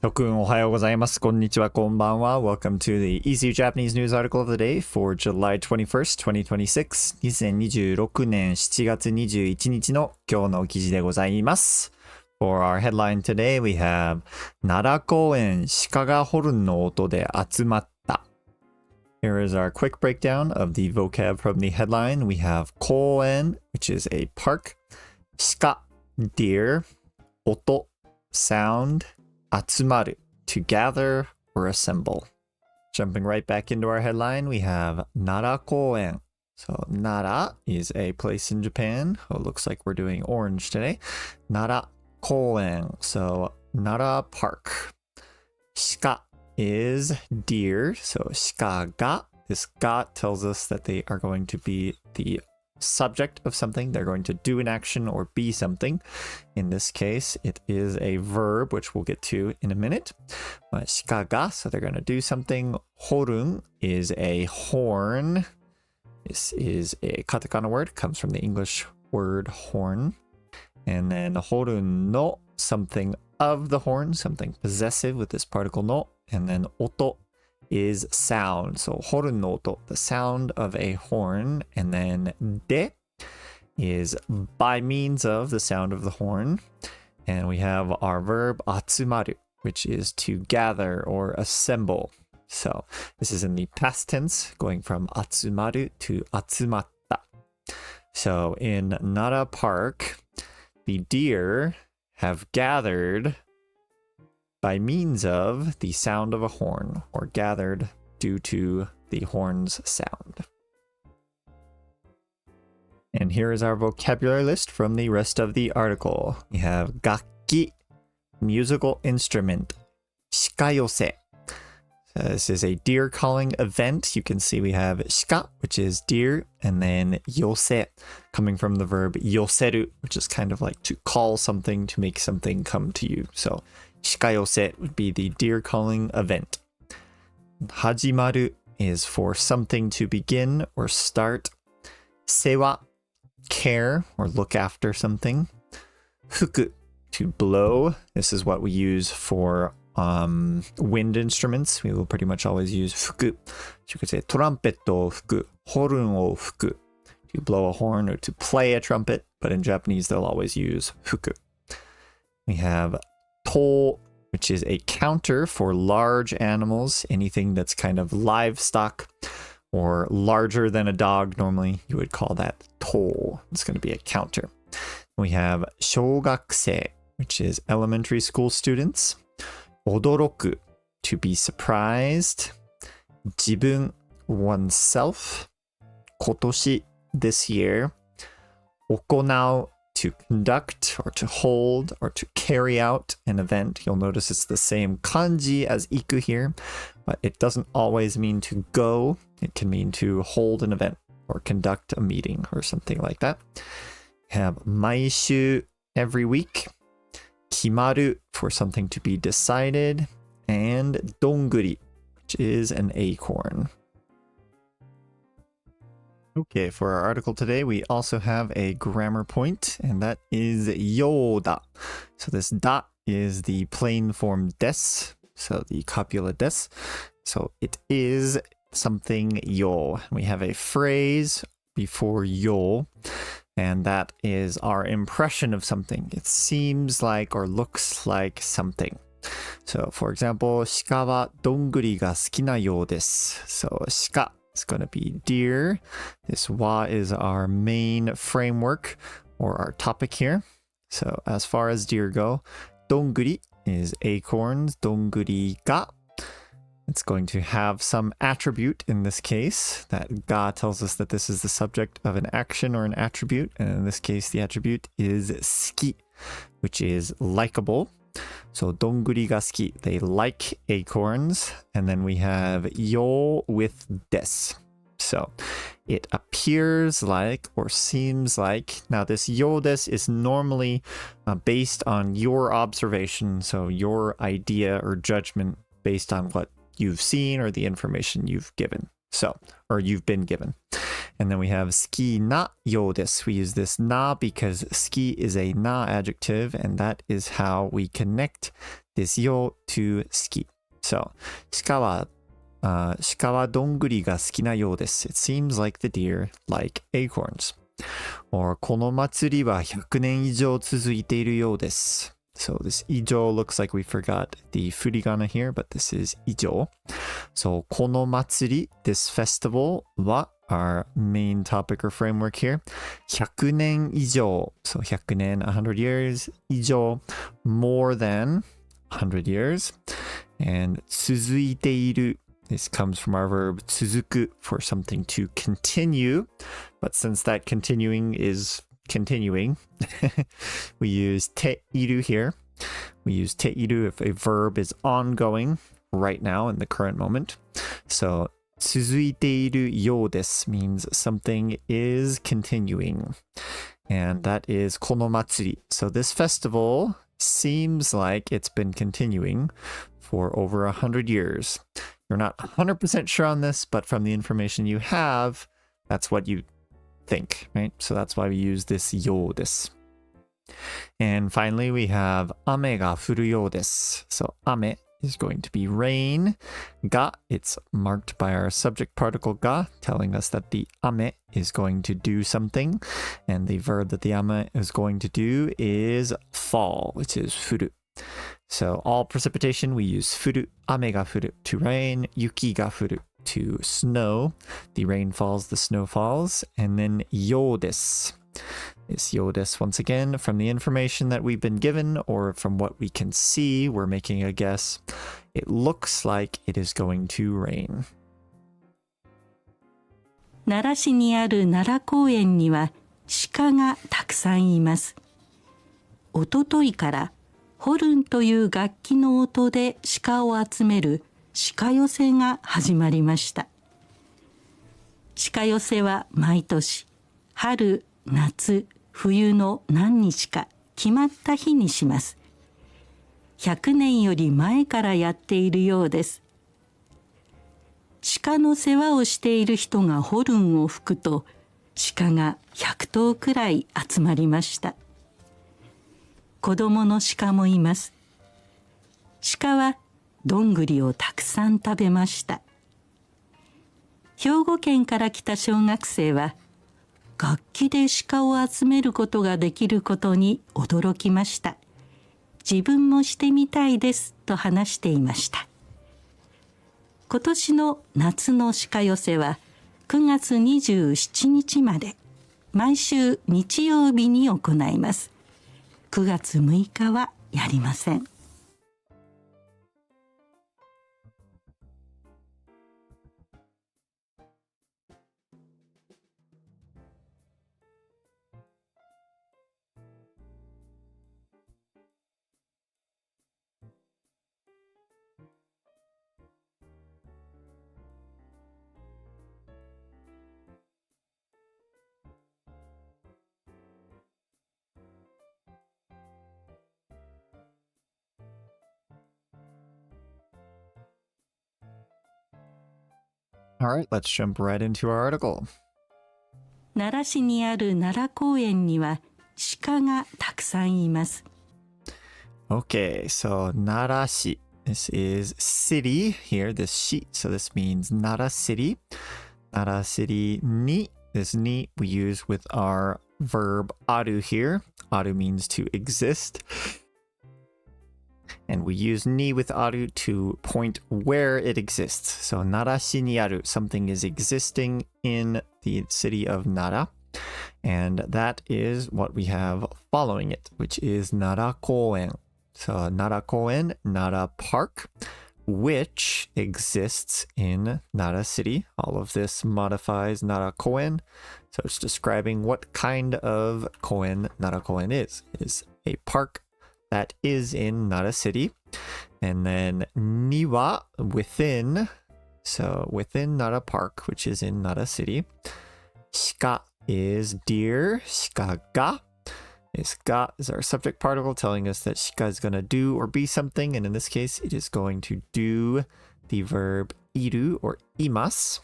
諸君おはようございます。こんにちは、こんばんは。Welcome to the Easy Japanese News Article of the Day for July 21st, 2026. 2026年7月21日の今日の記事でございます。For our headline today, we have 奈良公園鹿がホルンの音で集まった。Here is our quick breakdown of the vocab from the headline. We have 公園, which is a park, 鹿, deer, 音, sound, 集まる to gather or assemble. Jumping right back into our headline, we have Nara 公園. So Nara is a place in Japan. Oh, it looks like we're doing orange today. Nara 公園. So Nara Park. 鹿 is deer. So 鹿が. This ga tells us that they are going to be the subject of something. They're going to do an action or be something. In this case, it is a verb, which we'll get to in a minute. Shika ga, so they're going to do something. Horun is a horn. This is a katakana word, comes from the English word horn. And then horun no, something of the horn, something possessive with this particle no. And then oto is sound. So horun no oto, the sound of a horn. And then de is by means of the sound of the horn. And we have our verb atsumaru, which is to gather or assemble. So this is in the past tense, going from atsumaru to atsumatta. So in Nara Park, the deer have gathered by means of the sound of a horn, or gathered due to the horn's sound. And here is our vocabulary list from the rest of the article. We have 楽器, musical instrument, 鹿寄せ. This is a deer calling event. You can see we have 鹿, which is deer, and then 寄せ, coming from the verb 寄せる, which is kind of like to call something, to make something come to you. So 鹿寄せ would be the deer calling event. 始まる is for something to begin or start. 世話 care or look after something. 吹く to blow. This is what we use for wind instruments. We will pretty much always use 吹く. So you could say トランペットを吹く, ホルンを吹く, to blow a horn or to play a trumpet, but in Japanese they'll always use 吹く. We have 頭, which is a counter for large animals, anything that's kind of livestock or larger than a dog. Normally you would call that 頭. It's going to be a counter. We have 小学生, which is elementary school students. 驚く, to be surprised. 自分, oneself. 今年, this year. 行う, to conduct or to hold or to carry out an event. You'll notice it's the same kanji as iku here, but it doesn't always mean to go. It can mean to hold an event or conduct a meeting or something like that. We have 毎週, every week. 決まる for something to be decided. And どんぐり, which is an acorn. Okay, for our article today, we also have a grammar point, and that is yoda. So this da is the plain form des, so the copula des. So it is something yo. We have a phrase before yo, and that is our impression of something. It seems like or looks like something. So for example, 鹿はどんぐりが好きなようです. So 鹿. It's going to be deer. This wa is our main framework or our topic here. So as far as deer go, donguri is acorns. Donguri ga. It's going to have some attribute in this case. That ga tells us that this is the subject of an action or an attribute. And in this case, the attribute is suki, which is likable. So donguri ga suki, they like acorns. And then we have yo with des. So it appears like or seems like. Now this yo des is normally based on your observation. So your idea or judgment based on what you've seen or the information you've given. So, or you've been given. And then we have ski na yo desu. We use this na because ski is a na adjective, and that is how we connect ですよ to 好き。So, 鹿はどんぐりが好きなようです。It seems like the deer like acorns. Or この祭りは100年以上続いているようです。So this 以上 looks like we forgot the furigana here, but this is 以上. So この祭り this festival は our main topic or framework here. 100年以上. So 100年, 100 years. 以上, more than 100 years. And 続いている. This comes from our verb 続く for something to continue. But since that continuing is continuing, we use ている here. We use ている if a verb is ongoing right now in the current moment. So 続いているようです means something is continuing. And that is この祭り. So this festival seems like it's been continuing for over 100 years. You're not 100% sure on this, but from the information you have, that's what you think, right? So that's why we use this ようです. And finally, we have 雨が降るようです. So 雨 is going to be rain. が, it's marked by our subject particle が, telling us that the 雨 is going to do something. And the verb that the 雨 is going to do is fall, which is 降る. So all precipitation, we use 降る, 雨が降る to rain, 雪が降る to snow. The rain falls, the snow falls. And then ようです. This ようです, once again, from the information that we've been given or from what we can see, we're making a guess. It looks like it is going to rain. 奈良市にある奈良公園には鹿がたくさんいます。おとといからホルンという楽器の音で鹿を集める鹿寄せが始まりました。鹿寄せは毎年春、夏、冬の何日か決まった日にします。100年より前からやっているようです。鹿の世話をしている人がホルンを吹くと鹿が100頭くらい集まりました。子供の鹿もいます。鹿はどんぐりをたくさん食べました。兵庫県から来た小学生は楽器で鹿を集めることができることに驚きました。自分もしてみたいですと話していました。今年の夏の鹿寄せは9月27日まで毎週日曜日に行います。9月6日はやりません。All right, let's jump right into our article. 奈良市にある奈良公園には鹿がたくさんいます。Okay, so Nara shi. This is city here, this shi. So this means Nara city. Nara city ni. This ni we use with our verb aru here. Aru means to exist. And we use ni with aru to point where it exists. So Narashi ni aru, something is existing in the city of Nara. And that is what we have following it, which is Nara Koen. So Nara Koen, Nara Park, which exists in Nara City. All of this modifies Nara Koen. So it's describing what kind of koen Nara Koen is. It is a park that is in Nara City. And then Niwa, within, so within Nara Park, which is in Nara City. Shika is deer. Shika ga. This ga is our subject particle telling us that shika is going to do or be something. And in this case, it is going to do the verb iru or imas.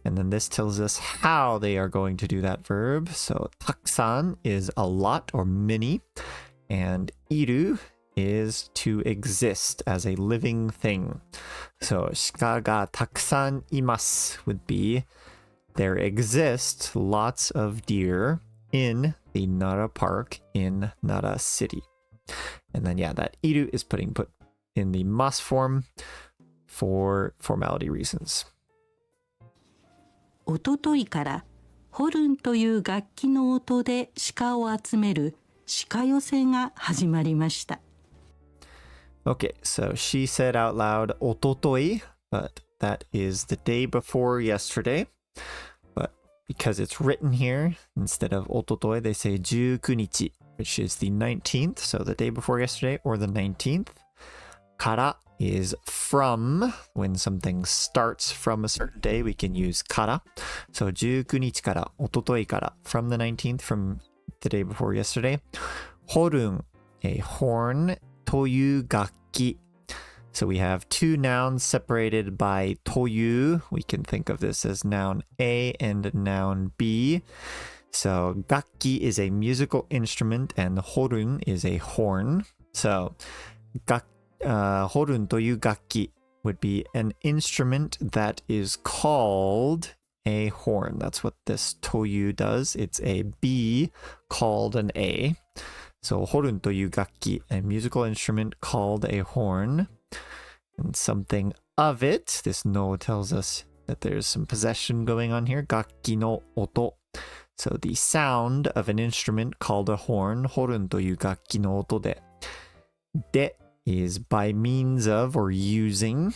And then this tells us how they are going to do that verb. So taksan is a lot or many. And iru is to exist as a living thing. So 鹿がたくさんいます would be there exist lots of deer in the Nara Park in Nara City. And then that いる is put in the must form for formality reasons. おとといからホルンという楽器の音で鹿を集める鹿寄せが始まりました。Okay, so she said out loud おととい, but that is the day before yesterday. But because it's written here, instead of おととい, they say 19日, which is the 19th, so the day before yesterday or the 19th. から is from. When something starts from a certain day, we can use から. So 19日から、おとといから from the 19th, from the day before yesterday. ホルン a horn という楽器. So we have two nouns separated by という. We can think of this as noun A and noun B. So 楽器 is a musical instrument and ホルン is a horn. So ホルンという楽器 would be an instrument that is called a horn. That's what this という does. It's a B called an A. So ホルンという楽器, a musical instrument called a horn. And something of it, this no tells us that there's some possession going on here. 楽器の音. So the sound of an instrument called a horn. ホルンという楽器の音で. で is by means of or using.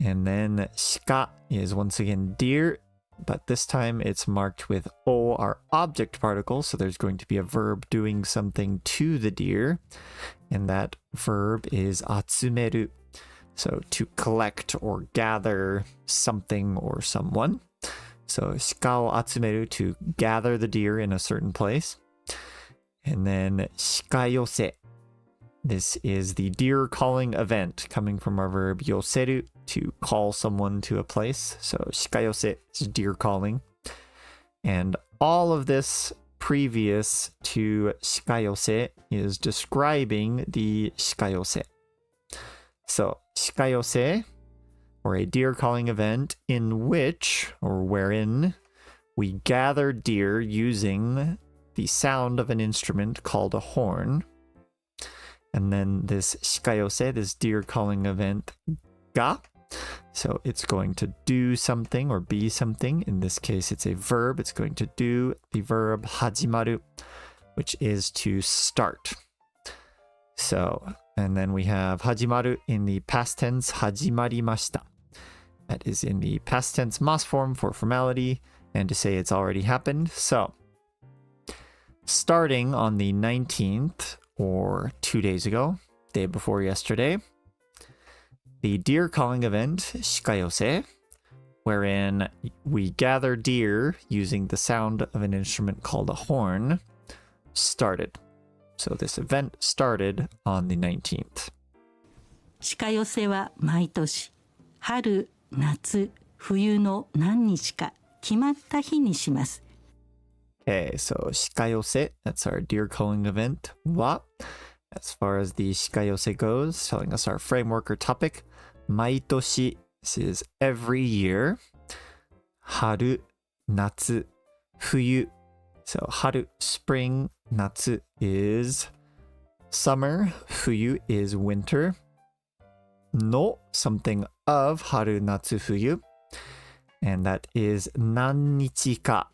And then 鹿 is once again deer, but this time it's marked with O, our object particle. So there's going to be a verb doing something to the deer. And that verb is 集める. So to collect or gather something or someone. So 鹿を集める to gather the deer in a certain place. And then 鹿寄せ. This is the deer calling event coming from our verb 寄せる to call someone to a place. So 鹿寄せ is deer calling. And all of this previous to 鹿寄せ is describing the 鹿寄せ. So 鹿寄せ or a deer calling event in which or wherein we gather deer using the sound of an instrument called a horn. And then this 鹿寄せ, this deer calling event, が. So it's going to do something or be something. In this case, it's a verb. It's going to do the verb 始まる, which is to start. So, and then we have 始まる in the past tense, 始まりました. That is in the past tense mas form for formality and to say it's already happened. So, starting on the 19th, or 2 days ago, day before yesterday, the deer calling event, 鹿寄せ, wherein we gather deer using the sound of an instrument called a horn, started. So this event started on the 19th. 鹿寄せは毎年春、夏、冬の何日か決まった日にします。Okay, so 鹿寄せ, that's our deer calling event. は, as far as the 鹿寄せ goes, telling us our framework or topic. 毎年, this is every year. 春、夏、冬. So 春, spring, 夏 is summer, 冬 is winter. の something of 春、夏、冬. And that is 何日か.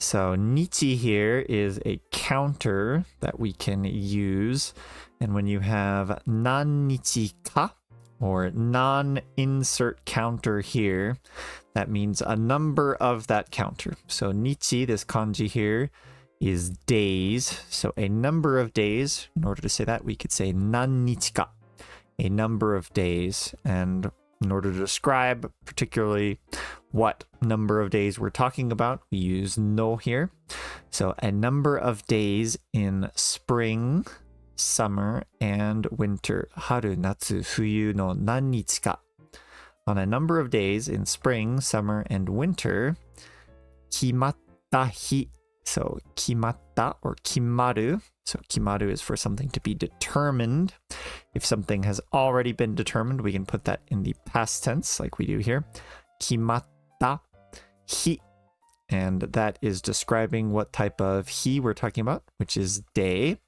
So, 日 here is a counter that we can use. And when you have 何日か or non-insert counter here, that means a number of that counter. So, 日, this kanji here, is days. So, a number of days. In order to say that, we could say 何日か, a number of days. And in order to describe particularly what number of days we're talking about, we use no here. So a number of days in spring, summer, and winter. 春、夏、冬の何日か. On a number of days in spring, summer, and winter, 決まった日 So 決まった or 決まる. So 決まる is for something to be determined. If something has already been determined, we can put that in the past tense like we do here. 決まった日. And that is describing what type of 日 we're talking about, which is day.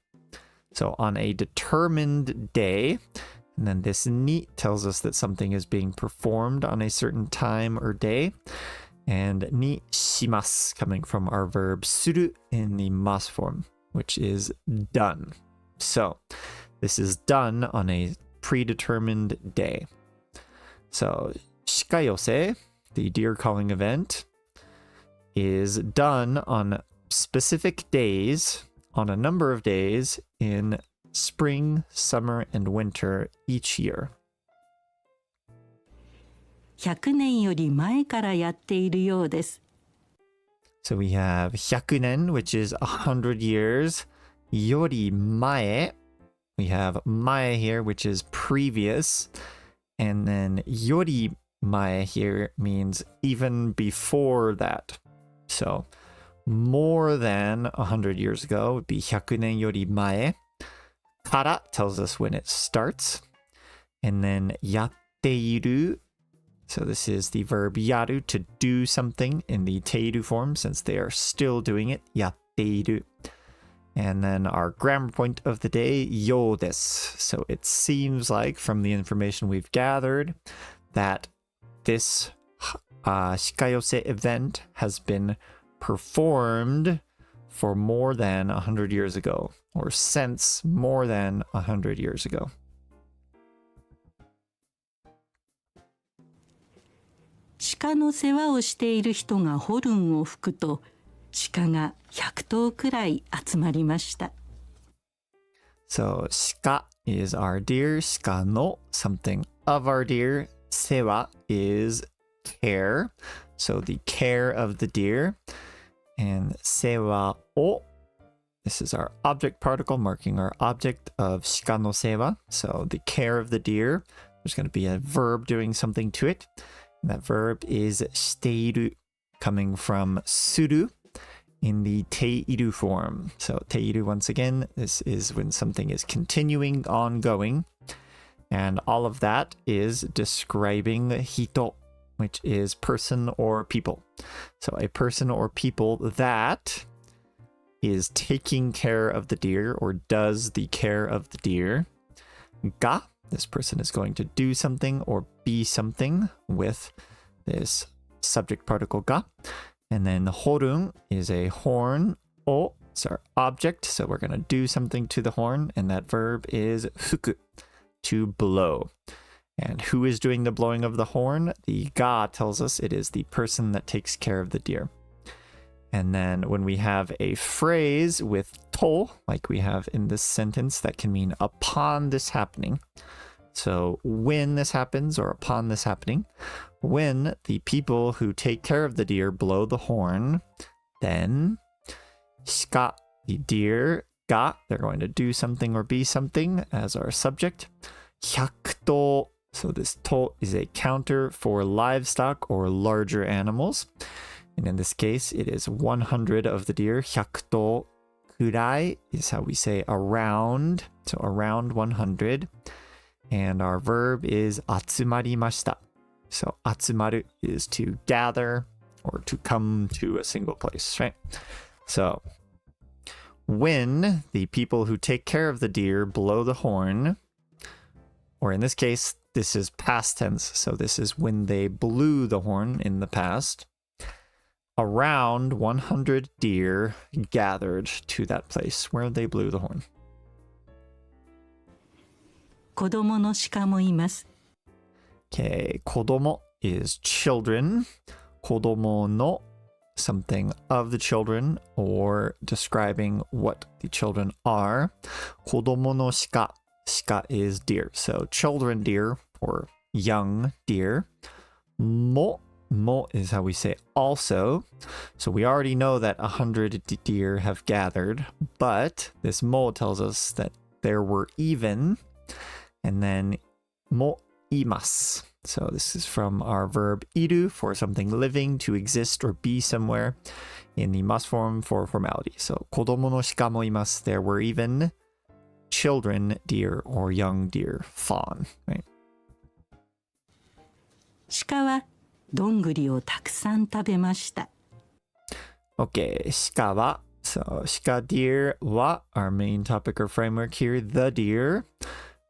So on a determined day, and then this に tells us that something is being performed on a certain time or day. And にします coming from our verb する in the mas form, which is done. So this is done on a predetermined day. So 鹿寄せ, the deer calling event, is done on specific days, on a number of days in spring, summer, and winter each year. 100年より前からやっているようです。So we have 100年, which is 100 years. より前. We have 前 here, which is previous. And then より前 here means even before that. So more than 100 years ago would be 100年より前. から tells us when it starts. And then やっている. So this is the verb やる to do something in the ている form since they are still doing it. やっている. And then our grammar point of the day, ようです. So it seems like from the information we've gathered that this 鹿寄せ event has been performed for more than 100 years ago, or since more than 100 years ago. 鹿の世話をしている人がホルンを吹くと、鹿が100頭くらい集まりました。So 鹿 is our deer, 鹿の something of our deer, 世話 is care, so the care of the deer, and 世話を this is our object particle marking our object of 鹿の世話, so the care of the deer, there's going to be a verb doing something to it. That verb is している coming from する in the ている form. So ている once again, this is when something is continuing, ongoing. And all of that is describing 人, which is person or people. So a person or people that is taking care of the deer or does the care of the deer. が this person is going to do something or be something with this subject particle が. And then ホルン is a horn. を is our object. So we're going to do something to the horn. And that verb is 吹く, to blow. And who is doing the blowing of the horn? The が tells us it is the person that takes care of the deer. And then when we have a phrase with と, like we have in this sentence, that can mean upon this happening. So when this happens or upon this happening, when the people who take care of the deer blow the horn, then 鹿, the deer, が, they're going to do something or be something as our subject. 100頭, so this と is a counter for livestock or larger animals. And in this case, it is 100 of the deer. 100頭くらい is how we say around. So around 100. And our verb is 集まりました. So 集まる is to gather or to come to a single place, right? So when the people who take care of the deer blow the horn, or in this case, this is past tense. So this is when they blew the horn in the past. Around 100 deer gathered to that place where they blew the horn. 子供の鹿もいます。Okay, 子供 is children. 子供の something of the children or describing what the children are. 子供の鹿 鹿 is deer. So children deer or young deer. も Mo is how we say also. So we already know that 100 deer have gathered, but this mo tells us that there were even, and then mo imasu. So this is from our verb いる for something living, to exist or be somewhere, in the must form for formality. So 子供の鹿もいます. There were even children deer or young deer, fawn, right? 鹿はどんぐりをたくさん食べました。Okay, 鹿は So 鹿 deer は our main topic or framework here, the deer.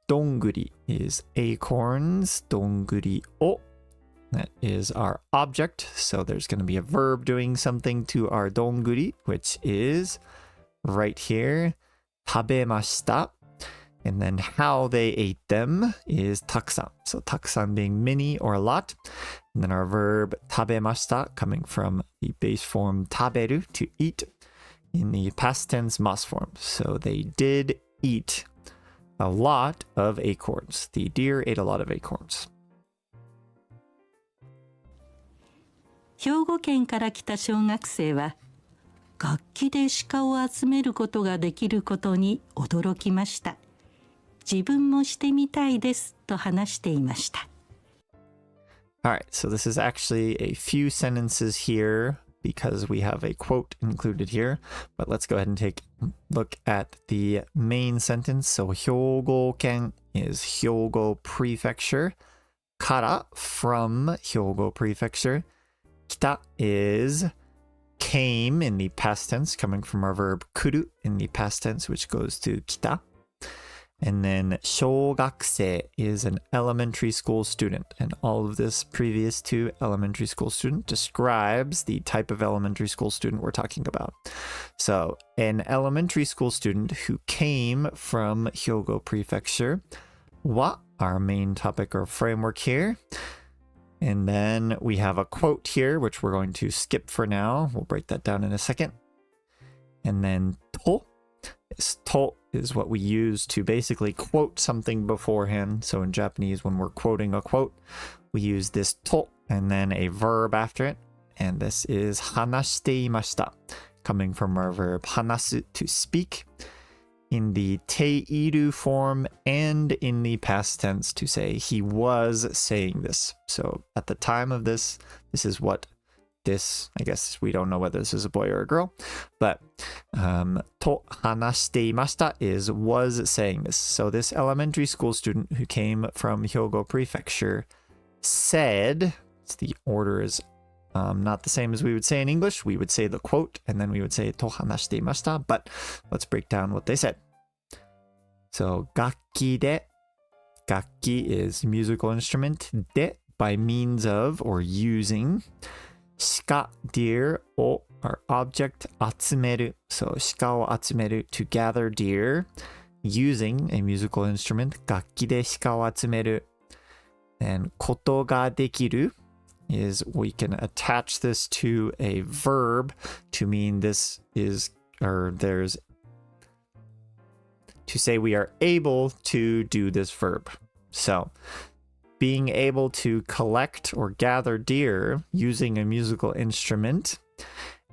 どんぐり is acorns. どんぐりを that is our object. So there's going to be a verb doing something to our どんぐり, which is right here, 食べました. And then how they ate them is たくさん. So たくさん being many or a lot. And then our verb 食べました coming from the base form 食べる to eat in the past tense must form. So they did eat a lot of acorns. The deer ate a lot of acorns. 兵庫県から来た小学生は楽器で鹿を集めることができることに驚きました。自分もしてみたいですと話していました。All right, so this is actually a few sentences here because we have a quote included here. But let's go ahead and take a look at the main sentence. So 兵庫県 is 兵庫 prefecture. から from 兵庫 prefecture. 来た is came in the past tense, coming from our verb 来る in the past tense, which goes to 来た. And then 小学生 is an elementary school student. And all of this previous to elementary school student describes the type of elementary school student we're talking about. So an elementary school student who came from Hyogo Prefecture wa, our main topic or framework here. And then we have a quote here, which we're going to skip for now. We'll break that down in a second. And then to. To is what we use to basically quote something beforehand. So in Japanese, when we're quoting a quote, we use this to and then a verb after it. And this is 話していました, coming from our verb 話す to speak, in the ている form and in the past tense to say he was saying this. So at the time of this is what this, I guess we don't know whether this is a boy or a girl, but と話していました is was saying this. So this elementary school student who came from Hyogo Prefecture said, the order is not the same as we would say in English. We would say the quote and then we would say と話していました, but let's break down what they said. So 楽器で, 楽器 is musical instrument, で by means of or using, 鹿 deer を our object 集める so 鹿を集める to gather deer using a musical instrument 楽器で鹿を集める and ことができる is we can attach this to a verb to mean this is or there's to say we are able to do this verb. So being able to collect or gather deer using a musical instrument.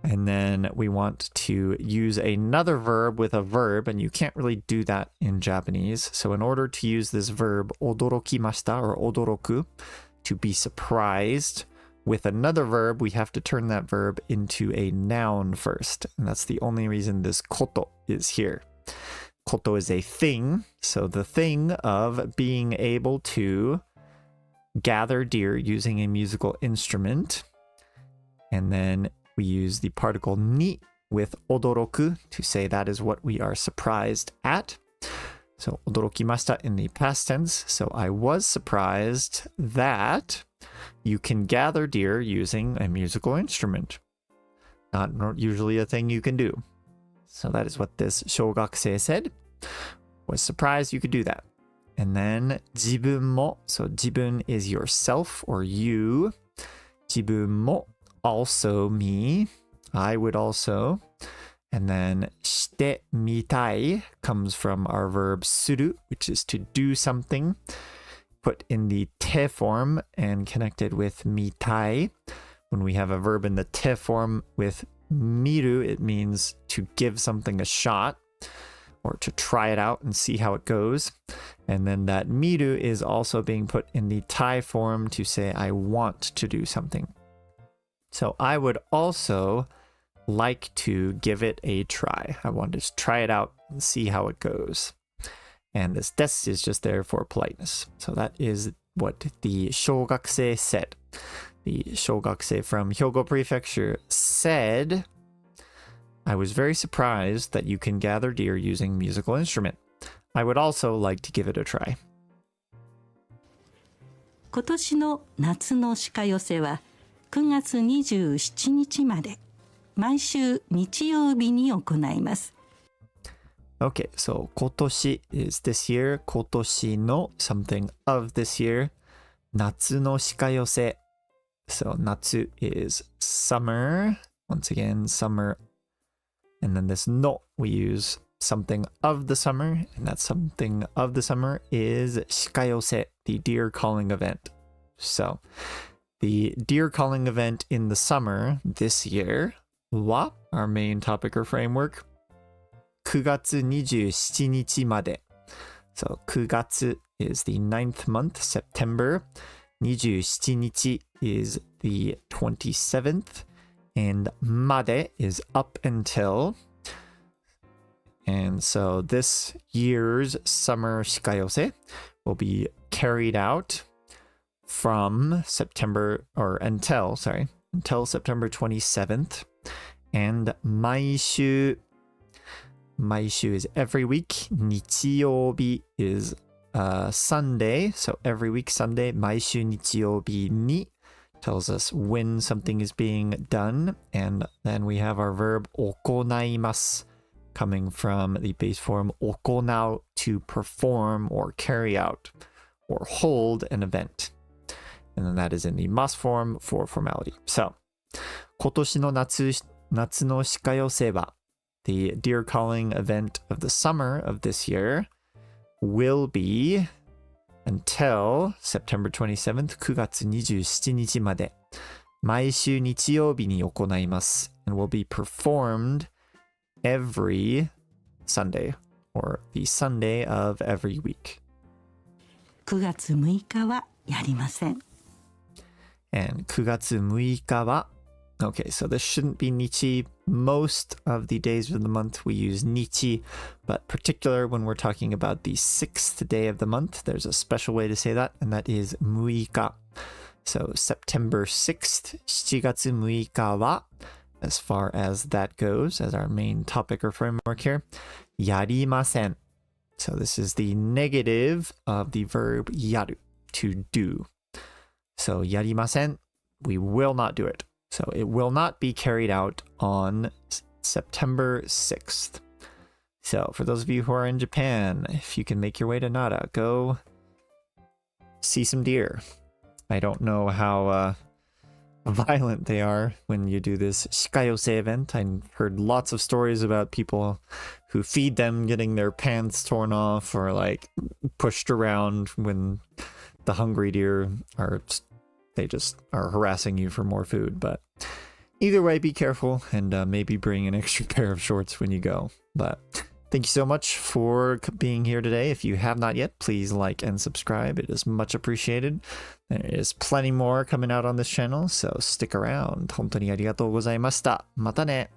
And then we want to use another verb with a verb, and you can't really do that in Japanese. So in order to use this verb, 驚きました or 驚く, to be surprised, with another verb, we have to turn that verb into a noun first. And that's the only reason this koto is here. Koto is a thing. So the thing of being able to gather deer using a musical instrument. And then we use the particle ni with odoroku to say that is what we are surprised at. So odorokimashita in the past tense. So I was surprised that you can gather deer using a musical instrument. Not usually a thing you can do. So that is what this shōgakusei said. Was surprised you could do that. And then 自分も, so 自分 is yourself or you. 自分も also me. I would also. And then してみたい comes from our verb する, which is to do something. Put in the て form and connected with みたい. When we have a verb in the て form with 見る, it means to give something a shot or to try it out and see how it goes. And then that miru is also being put in the Thai form to say I want to do something. So I would also like to give it a try. I want to try it out and see how it goes. And this des is just there for politeness. So that is what the shōgakusei said. The shōgakusei from Hyogo Prefecture said, I was very surprised that you can gather deer using musical instrument. I would also like to give it a try. 今年の夏の鹿寄せは9月27日まで毎週日曜日に行います。Okay, so 今年 is this year, 今年の something of this year, 夏の鹿寄せ. So 夏 is summer, once again summer, and then this no we use something of the summer, and that something of the summer is 鹿寄せ, the deer calling event. So the deer calling event in the summer this year wa, our main topic or framework, 9月27日まで. So 9月 is the 9th month, September. 27日 is the 27th. And まで is up until. And so this year's summer shikayose will be carried out from September, or until September 27th. And 毎週 is every week. 日曜日 is Sunday. So every week Sunday, 毎週日曜日に tells us when something is being done. And then we have our verb 行います coming from the base form 行う to perform or carry out or hold an event. And then that is in the must form for formality. So 今年の夏の鹿寄せは the deer calling event of the summer of this year will be until September 27th, 9月27日まで毎週日曜日に行います and will be performed every Sunday or the Sunday of every week. 9月6日はやりません。And 9月6日は Okay, so this shouldn't be Nichi. Most of the days of the month we use Nichi, but particular when we're talking about the 6th day of the month, there's a special way to say that, and that is 6日. So September 6th, 7月6日は, as far as that goes, as our main topic or framework here, やりません. So this is the negative of the verb やる, to do. So やりません, we will not do it. So it will not be carried out on September 6th. So for those of you who are in Japan, if you can make your way to Nara, go see some deer. I don't know how violent they are when you do this shikayose event. I heard lots of stories about people who feed them getting their pants torn off or like pushed around when the hungry deer are... They just are harassing you for more food. But either way, be careful and maybe bring an extra pair of shorts when you go. But thank you so much for being here today. If you have not yet, please like and subscribe. It is much appreciated. There is plenty more coming out on this channel, so stick around. 本当にありがとうございました。またね。